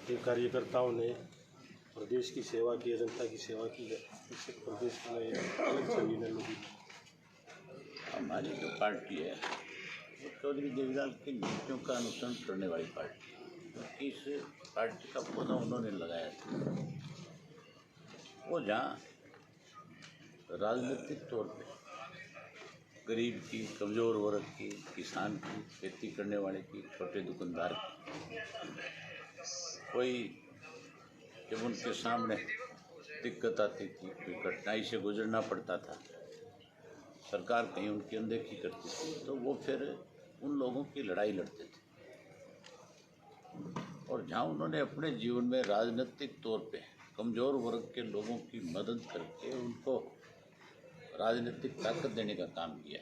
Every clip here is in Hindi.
के कार्यकर्ताओं ने प्रदेश की सेवा की, जनता की सेवा की, इससे प्रदेश में अलग छवि ने लोगों की। हमारी जो पार्टी है वो चौधरी देवीलाल के नीतियों का अनुसरण करने वाली पार्टी है, क्योंकि इस पार्टी का पौधा उन्होंने लगाया था। वो जहाँ राजनीतिक तौर पे गरीब की, कमज़ोर वर्ग की, किसान की, खेती करने वाले की, छोटे दुकानदार की, कोई जब उनके सामने दिक्कत आती थी, कोई कठिनाई से गुजरना पड़ता था, सरकार कहीं उनकी अनदेखी करती थी, तो वो फिर उन लोगों की लड़ाई लड़ते थे। और जहाँ उन्होंने अपने जीवन में राजनीतिक तौर पे कमज़ोर वर्ग के लोगों की मदद करके उनको राजनीतिक ताकत देने का काम किया,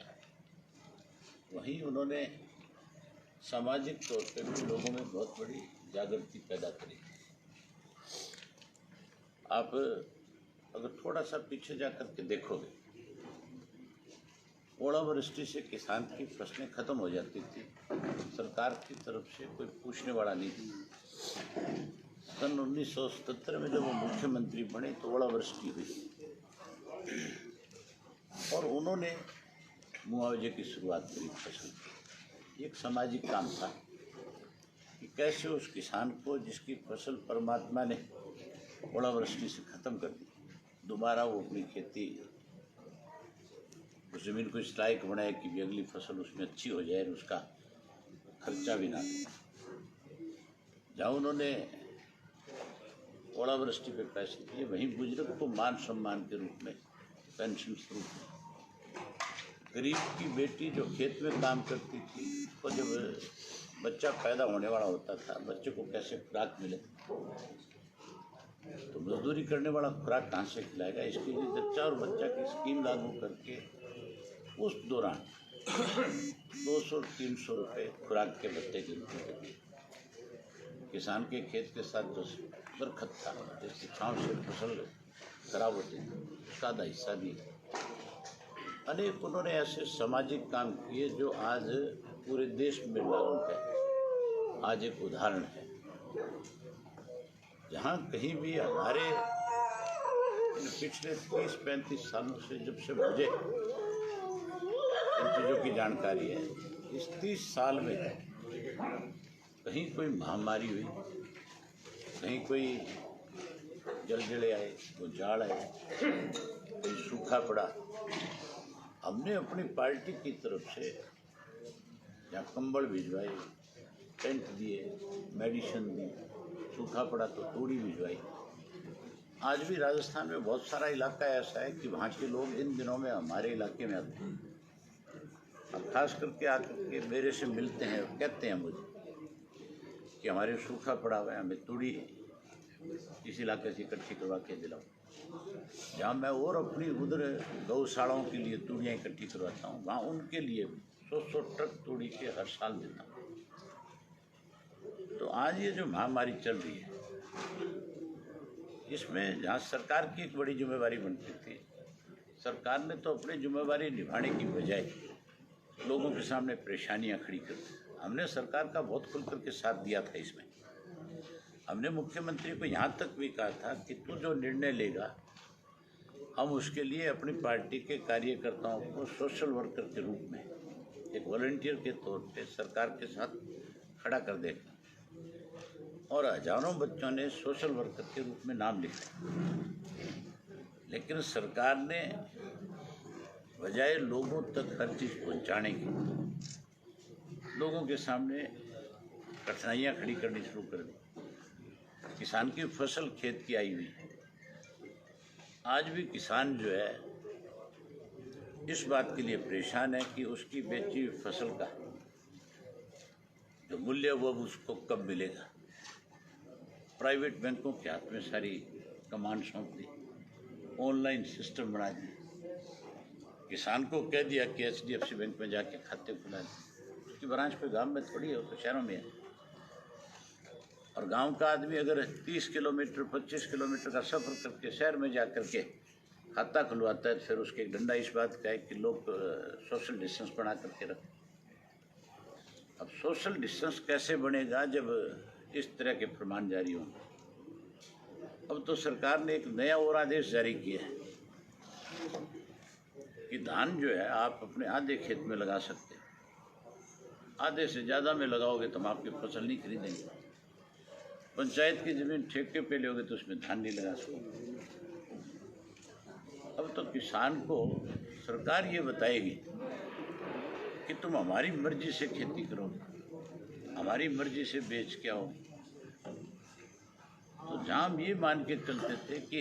वहीं उन्होंने सामाजिक तौर पे भी लोगों में बहुत बड़ी जागृति पैदा करी। आप अगर थोड़ा सा पीछे जाकर के देखोगे, ओलावृष्टि से किसान की फसलें खत्म हो जाती थी, सरकार की तरफ से कोई पूछने वाला नहीं था। सन 1977 में जब वो मुख्यमंत्री बने तो ओलावृष्टि हुई और उन्होंने मुआवजे की शुरुआत करी फसल की। एक सामाजिक काम था कि कैसे उस किसान को जिसकी फसल परमात्मा ने ओलावृष्टि से ख़त्म कर दी, दोबारा वो अपनी खेती, उस ज़मीन को इस लायक बनाए कि भी अगली फसल उसमें अच्छी हो जाए और उसका खर्चा भी ना दे। जहाँ उन्होंने ओलावृष्टि पे पैसे दिए, वहीं बुजुर्ग को मान सम्मान के रूप में पेंशन स्वरूप में, गरीब की बेटी जो खेत में काम करती थी, तो जब बच्चा पैदा होने वाला होता था, बच्चे को कैसे खुराक मिले, तो मजदूरी करने वाला खुराक कहाँ से खिलाएगा, इसके लिए जच्चा और बच्चा की स्कीम लागू करके उस दौरान 200-300 रुपये खुराक के भत्ते के रूप में देते। किसान के खेत के साथ जो दरखत था, जिसकी छाँव से फसल खराब होती थी, उसका आधा हिस्सा भी। अनेक उन्होंने ऐसे सामाजिक काम किए जो आज पूरे देश में लागू है। आज एक उदाहरण है, जहाँ कहीं भी हमारे पिछले 30-35 सालों से जब से मुझे इन चीज़ों की जानकारी है, इस 30 साल में कहीं कोई महामारी हुई, कहीं कोई जलजले आए, कोई जाड़ आए, कोई सूखा पड़ा, हमने अपनी पार्टी की तरफ से या कंबल भिजवाए, टेंट दिए, मेडिसिन दी, सूखा पड़ा तो तूड़ी भिजवाई। आज भी राजस्थान में बहुत सारा इलाका ऐसा है कि वहाँ के लोग इन दिनों में हमारे इलाके में आते हैं, अब खास करके आकर के मेरे से मिलते हैं और कहते हैं मुझे कि हमारे सूखा पड़ा हुआ है, हमें तूड़ी इस इलाके से इकट्ठी करवा के दिलाओ। जहाँ मैं और अपनी उधर गौशालाओं के लिए तूड़ियाँ इकट्ठी करवाता हूँ, वहाँ उनके लिए 100 ट्रक तूड़ी के हर साल देता हूँ। तो आज ये जो महामारी चल रही है, इसमें जहाँ सरकार की एक बड़ी जिम्मेवारी बनती थी, सरकार ने तो अपनी जिम्मेवारी निभाने की बजाय लोगों के सामने परेशानियाँ खड़ी कर दी। हमने सरकार का बहुत खुल करके साथ दिया था। इसमें हमने मुख्यमंत्री को यहाँ तक भी कहा था कि तू जो निर्णय लेगा, हम उसके लिए अपनी पार्टी के कार्यकर्ताओं को सोशल वर्कर के रूप में, एक वॉलंटियर के तौर पे सरकार के साथ खड़ा कर देगा। और हजारों बच्चों ने सोशल वर्कर के रूप में नाम लिखा, लेकिन सरकार ने बजाय लोगों तक हर चीज़ पहुँचाने की, लोगों के सामने कठिनाइयाँ खड़ी करनी शुरू कर दी। किसान की फसल खेत की आई हुई है, आज भी किसान जो है इस बात के लिए परेशान है कि उसकी बेची हुई फसल का जो मूल्य वो अब उसको कब मिलेगा। प्राइवेट बैंकों के हाथ में सारी कमान सौंप दी, ऑनलाइन सिस्टम बना दिया, किसान को कह दिया कि HDFC बैंक में जाके खाते खुला दें। उसकी ब्रांच कोई गांव में थोड़ी है, वो तो शहरों में है। और गांव का आदमी अगर 30 किलोमीटर 25 किलोमीटर का सफ़र करके शहर में जा कर के खाता खुलवाता है, तो फिर उसके एक डंडा इस बात का है कि लोग सोशल डिस्टेंस बना करके रखें। अब सोशल डिस्टेंस कैसे बनेगा जब इस तरह के फरमान जारी होंगे। अब तो सरकार ने एक नया और आदेश जारी किया है कि धान जो है आप अपने आधे खेत में लगा सकते हैं, आधे से ज़्यादा में लगाओगे तो हम आपकी फसल नहीं खरीदेंगे। पंचायत की ज़मीन ठेके पे लोगे तो उसमें धान नहीं लगा सकते। अब तो किसान को सरकार ये बताएगी कि तुम हमारी मर्जी से खेती करोगे, हमारी मर्जी से बेच के आओ। तो जहाँ हम ये मान के चलते थे कि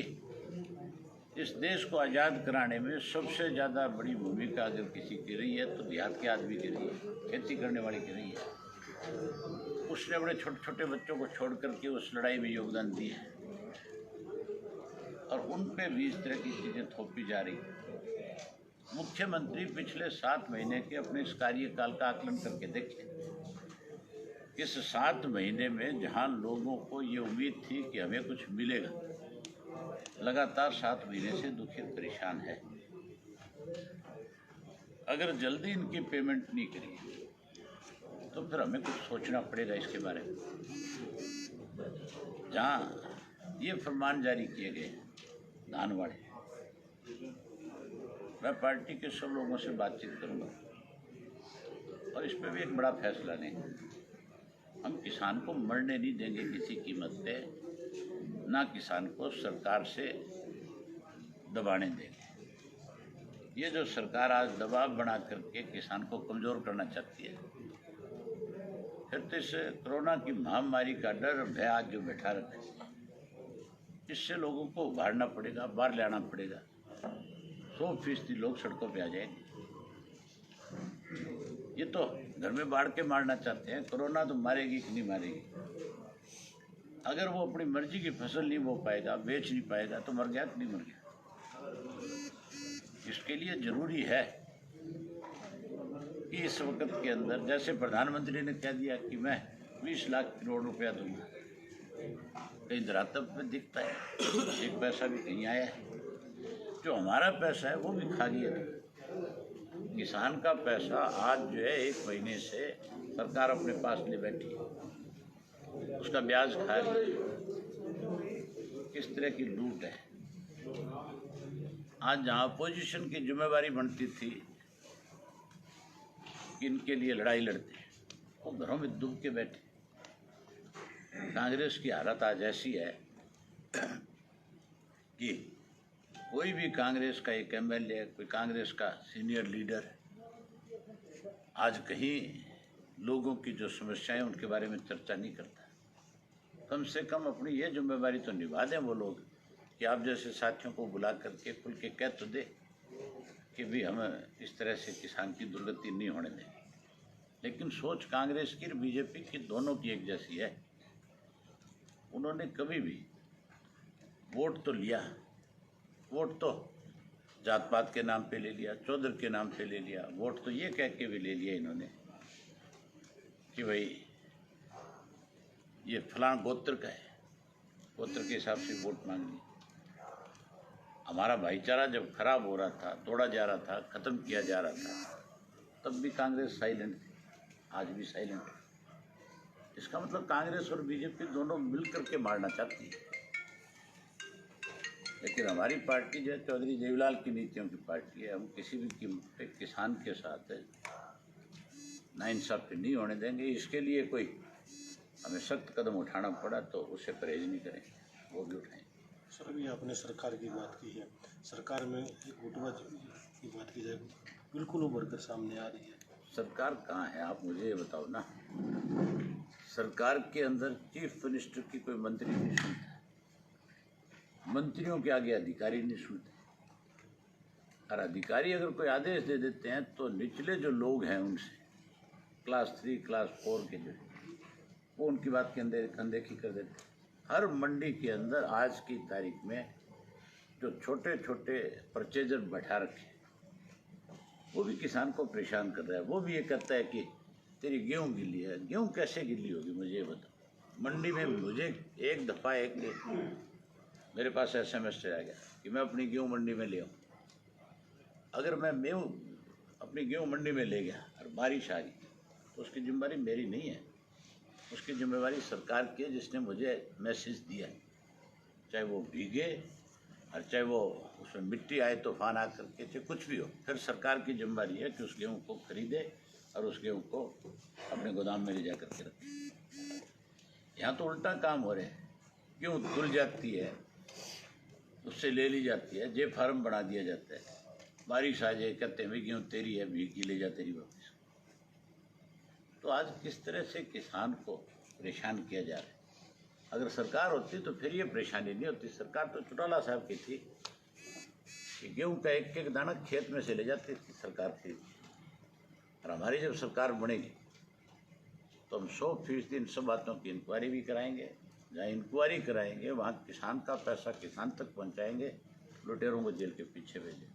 इस देश को आज़ाद कराने में सबसे ज़्यादा बड़ी भूमिका अगर किसी की रही है तो देहात के आदमी की रही है, खेती करने वाली की रही है। उसने अपने छोटे छोटे बच्चों को छोड़ करके उस लड़ाई में योगदान दिया है और उन पे भी इस तरह की चीज़ें थोपी जा रही। मुख्यमंत्री पिछले 7 महीने के अपने इस कार्यकाल का आकलन करके देखें। इस 7 महीने में जहां लोगों को ये उम्मीद थी कि हमें कुछ मिलेगा, लगातार 7 महीने से दुखी परेशान है। अगर जल्दी इनकी पेमेंट नहीं करी तो फिर हमें कुछ सोचना पड़ेगा इसके बारे में। जहाँ ये फरमान जारी किए गए धान वाले, मैं पार्टी के सब लोगों से बातचीत करूँगा और इस पर भी एक बड़ा फैसला लेंगे। हम किसान को मरने नहीं देंगे किसी कीमत पे, ना किसान को सरकार से दबाने देंगे। ये जो सरकार आज दबाव बना करके किसान को कमज़ोर करना चाहती है, फिर तो इस कोरोना की महामारी का डर भय आज जो बैठा रखा है, इससे लोगों को उभारना पड़ेगा, बाहर ले आना पड़ेगा। 100% लोग सड़कों पे आ जाएंगे। ये तो घर में बाढ़ के मारना चाहते हैं, कोरोना तो मारेगी कि नहीं मारेगी। अगर वो अपनी मर्जी की फसल नहीं बो पाएगा, बेच नहीं पाएगा तो मर गया कि नहीं मर गया। इसके लिए जरूरी है कि इस वक्त के अंदर, जैसे प्रधानमंत्री ने कह दिया कि मैं 20 लाख करोड़ रुपया दूंगा, कहीं धरातल में दिखता है एक पैसा भी कहीं आया है? जो हमारा पैसा है वो भी खा गया। किसान का पैसा आज जो है 1 महीने से सरकार अपने पास ले बैठी है, उसका ब्याज खा रही है। किस तरह की लूट है। आज जहाँ अपोजिशन की जिम्मेवारी बनती थी कि इनके लिए लड़ाई लड़ते, वो घरों में डूब के बैठे। कांग्रेस की हालत आज ऐसी है कि कोई भी कांग्रेस का एक एमएलए, कोई कांग्रेस का सीनियर लीडर आज कहीं लोगों की जो समस्याएं उनके बारे में चर्चा नहीं करता। कम से कम अपनी ये जिम्मेवारी तो निभा दें वो लोग कि आप जैसे साथियों को बुला करके खुल के कह तो दे कि भी हम इस तरह से किसान की दुर्गति नहीं होने देंगे। लेकिन सोच कांग्रेस की और बीजेपी की दोनों की एक जैसी है। उन्होंने कभी भी वोट तो लिया, वोट तो जात पात के नाम पे ले लिया, चौधर के नाम पे ले लिया, वोट तो ये कह के भी ले लिया इन्होंने कि भाई ये फलां गोत्र का है, गोत्र के हिसाब से वोट मांग ली। हमारा भाईचारा जब खराब हो रहा था, तोड़ा जा रहा था, ख़त्म किया जा रहा था, तब भी कांग्रेस साइलेंट थी, आज भी साइलेंट है। इसका मतलब कांग्रेस और बीजेपी दोनों मिलकर के मारना चाहती है। लेकिन हमारी पार्टी जो है चौधरी जयलाल की नीतियों की पार्टी है। हम किसी भी कीमत पे किसान के साथ नाइंसाफी नहीं होने देंगे। इसके लिए कोई हमें सख्त कदम उठाना पड़ा तो उससे परहेज नहीं करेंगे, वो भी उठाएंगे। सर, अभी आपने सरकार की बात की है, सरकार में एक गुटबाजी की बात की जाए बिल्कुल उभर कर सामने आ रही है। सरकार कहाँ है आप मुझे ये बताओ ना। सरकार के अंदर चीफ मिनिस्टर की कोई मंत्री नहीं सुनता, मंत्रियों के आगे अधिकारी नहीं सुनते। और अधिकारी अगर कोई आदेश दे देते हैं तो निचले जो लोग हैं उनसे क्लास 3 क्लास 4 के जो वो उनकी बात के अंदर अनदेखी कर देते हैं। हर मंडी के अंदर आज की तारीख में जो छोटे छोटे परचेजर बैठा रखे वो भी किसान को परेशान कर रहा है। वो भी ये कहता है कि तेरी गेहूँ गिल्ली है। गेहूँ कैसे गिल्ली होगी मुझे ये बताओ। मंडी में मुझे एक दफ़ा मेरे पास SMS आ गया कि मैं अपनी गेहूँ मंडी में ले आऊँ। अगर मैं अपनी गेहूँ मंडी में ले गया और बारिश आ गई तो उसकी जिम्मेदारी मेरी नहीं है। उसकी जिम्मेवारी सरकार की है, जिसने मुझे मैसेज दिया, चाहे वो भीगे और चाहे वो उसमें मिट्टी आए, तूफान आ करके, चाहे कुछ भी हो, फिर सरकार की जिम्मेवारी है कि उस गेहूँ को खरीदे और उस गेहूँ को अपने गोदाम में ले जा करके रखे। यहाँ तो उल्टा काम हो रहा है, गेहूँ धुल जाती है, उससे ले ली जाती है, जे फार्म बना दिया जाता है, बारिश आ जाए, कहते हैं गेहूँ तेरी है, भीग की ले जा तेरी वापस। तो आज किस तरह से किसान को परेशान किया जा रहा है। अगर सरकार होती तो फिर ये परेशानी नहीं होती। सरकार तो चौटाला साहब की थी कि गेहूँ का एक एक दाना खेत में से ले जाती थी सरकार थी। और हमारी जब सरकार बनेगी तो हम 100% इन सब बातों की इंक्वायरी भी कराएंगे। जहाँ इंक्वायरी कराएंगे वहाँ किसान का पैसा किसान तक पहुँचाएंगे, लुटेरों को जेल के पीछे भेजेंगे।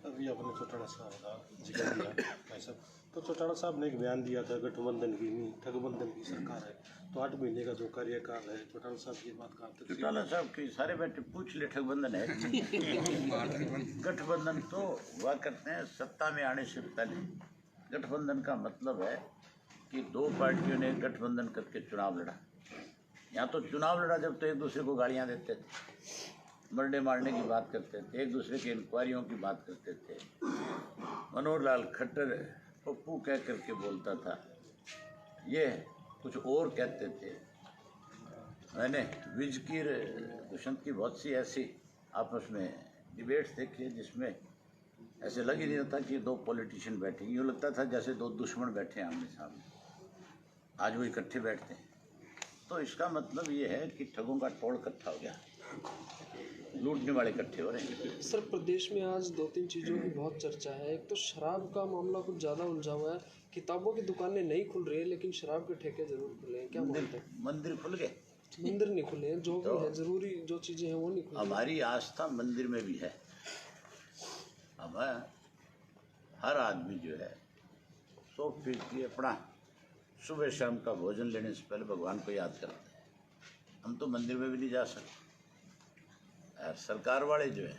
अभी आपने चौटाला साहब का जिक्र किया ऐसा, तो चौटाला साहब ने एक बयान दिया था, गठबंधन की नहीं ठगबंधन की सरकार है। तो 8 महीने का जो कार्यकाल है, चौटाला साहब की बात कहाँ तक? चौटाला साहब की सारे बैठे पूछ ले, ठगबंधन है? गठबंधन तो हुआ करते हैं सत्ता में आने से पहले। गठबंधन का मतलब है कि दो पार्टियों ने गठबंधन करके चुनाव लड़ा। यहाँ तो चुनाव लड़ा जब तो एक दूसरे को गालियाँ देते थे, मरने मारने की बात करते थे, एक दूसरे की इंक्वायरियों की बात करते थे। मनोहर लाल खट्टर पप्पू कह करके बोलता था, ये कुछ और कहते थे। मैंने विजकीर दुष्यंत की बहुत सी ऐसी आपस में डिबेट्स देखी है जिसमें ऐसे लग ही नहीं होता कि दो पॉलिटिशियन बैठे, यूँ लगता था जैसे दो दुश्मन बैठे हैं आमने सामने। आज वो इकट्ठे बैठते हैं। तो इसका मतलब ये है कि ठगों का टोल इकट्ठा हो गया, लूटने वाले इकट्ठे हो रहे हैं। सर, प्रदेश में आज 2-3 चीज़ों की बहुत चर्चा है। एक तो शराब का मामला कुछ ज़्यादा उलझा हुआ है। किताबों की दुकानें नहीं खुल रही है लेकिन शराब के ठेके जरूर खुले हैं, क्या मानते हैं? मंदिर खुल गए, मंदिर नहीं खुले हैं, जो भी है जरूरी जो चीज़ें हैं वो नहीं खुली। हमारी आस्था मंदिर में भी है। अब हर आदमी जो है 100% अपना सुबह शाम का भोजन लेने से पहले भगवान को याद करते हैं। हम तो मंदिर में भी नहीं जा सकते। और सरकार वाले जो है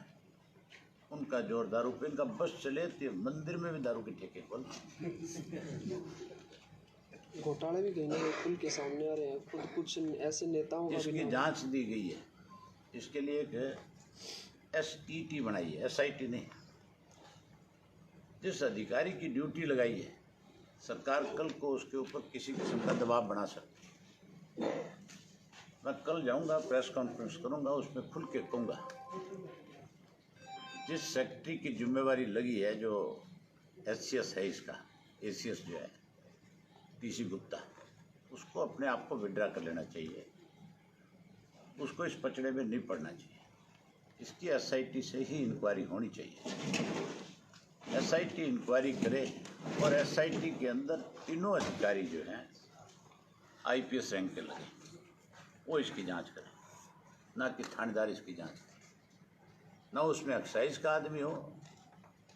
उनका जोर दारू पे, इनका बस चले तो मंदिर में भी दारू के ठेके खोल। घोटाले भी कहीं ना कहीं खुल के सामने आ रहे हैं। खुद कुछ ऐसे नेताओं का भी इसकी नाम- जांच दी गई है। इसके लिए एक SET बनाई है, SIT नहीं। जिस अधिकारी की ड्यूटी लगाई है सरकार, कल को उसके ऊपर किसी किस्म का दबाव बना सकती है। मैं कल जाऊंगा, प्रेस कॉन्फ्रेंस करूंगा, उसमें खुल के कहूँगा जिस सेक्रेटरी की जिम्मेवारी लगी है, जो SCS है इसका, ACS जो है PC गुप्ता, उसको अपने आप को विड्रा कर लेना चाहिए। उसको इस पचड़े में नहीं पड़ना चाहिए। इसकी SIT से ही इंक्वायरी होनी चाहिए। SIT इंक्वायरी करे और SIT के अंदर तीनों अधिकारी जो हैं IPS रैंक के लगे, वो इसकी जांच करें, ना कि थानेदार इसकी जांच करें। ना उसमें एक्साइज का आदमी हो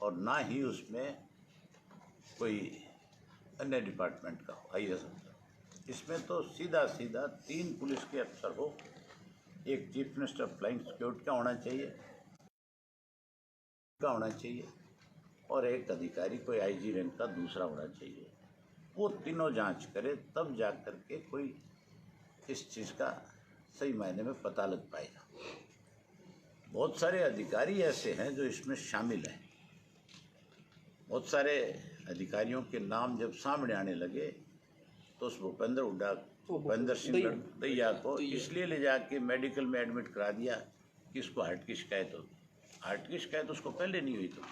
और ना ही उसमें कोई अन्य डिपार्टमेंट का हो, IAS अफसर। इसमें तो सीधा सीधा 3 पुलिस के अफसर हो, एक चीफ मिनिस्टर फ्लाइंग सिक्योरिटी का होना चाहिए और एक अधिकारी कोई IG रैंक का दूसरा होना चाहिए। वो तीनों जांच करे, तब जा कर के कोई इस चीज़ का सही मायने में पता लग पाएगा। बहुत सारे अधिकारी ऐसे हैं जो इसमें शामिल हैं। बहुत सारे अधिकारियों के नाम जब सामने आने लगे तो उस भूपेंद्र सिंह दैया को इसलिए ले जाके मेडिकल में एडमिट करा दिया कि इसको हार्ट की शिकायत होगी। हार्ट की शिकायत उसको पहले नहीं हुई। तो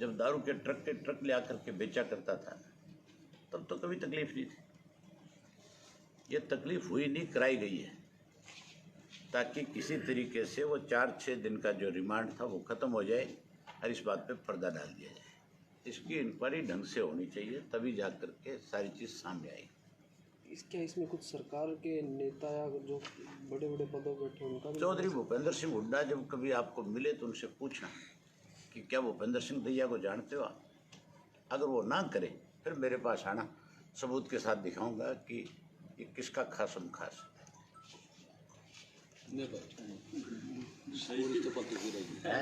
जब दारू के ट्रक ले आकर के बेचा करता था तब तो कभी तकलीफ नहीं थी। ये तकलीफ हुई नहीं, कराई गई है ताकि किसी तरीके से वो 4-6 दिन का जो रिमांड था वो ख़त्म हो जाए और इस बात पे पर्दा डाल दिया जाए। इसकी इंक्वायरी ढंग से होनी चाहिए, तभी जा कर के सारी चीज़ सामने आएगी। क्या इसमें कुछ सरकार के नेता या जो बड़े बड़े पदों पर बैठे उनका भी? चौधरी भूपेंद्र सिंह हुड्डा जब कभी आपको मिले तो उनसे पूछना कि क्या भूपेंद्र सिंह दैया को जानते हो आप? अगर वो ना करे फिर मेरे पास आना, सबूत के साथ दिखाऊंगा कि ये किसका खासम खास है।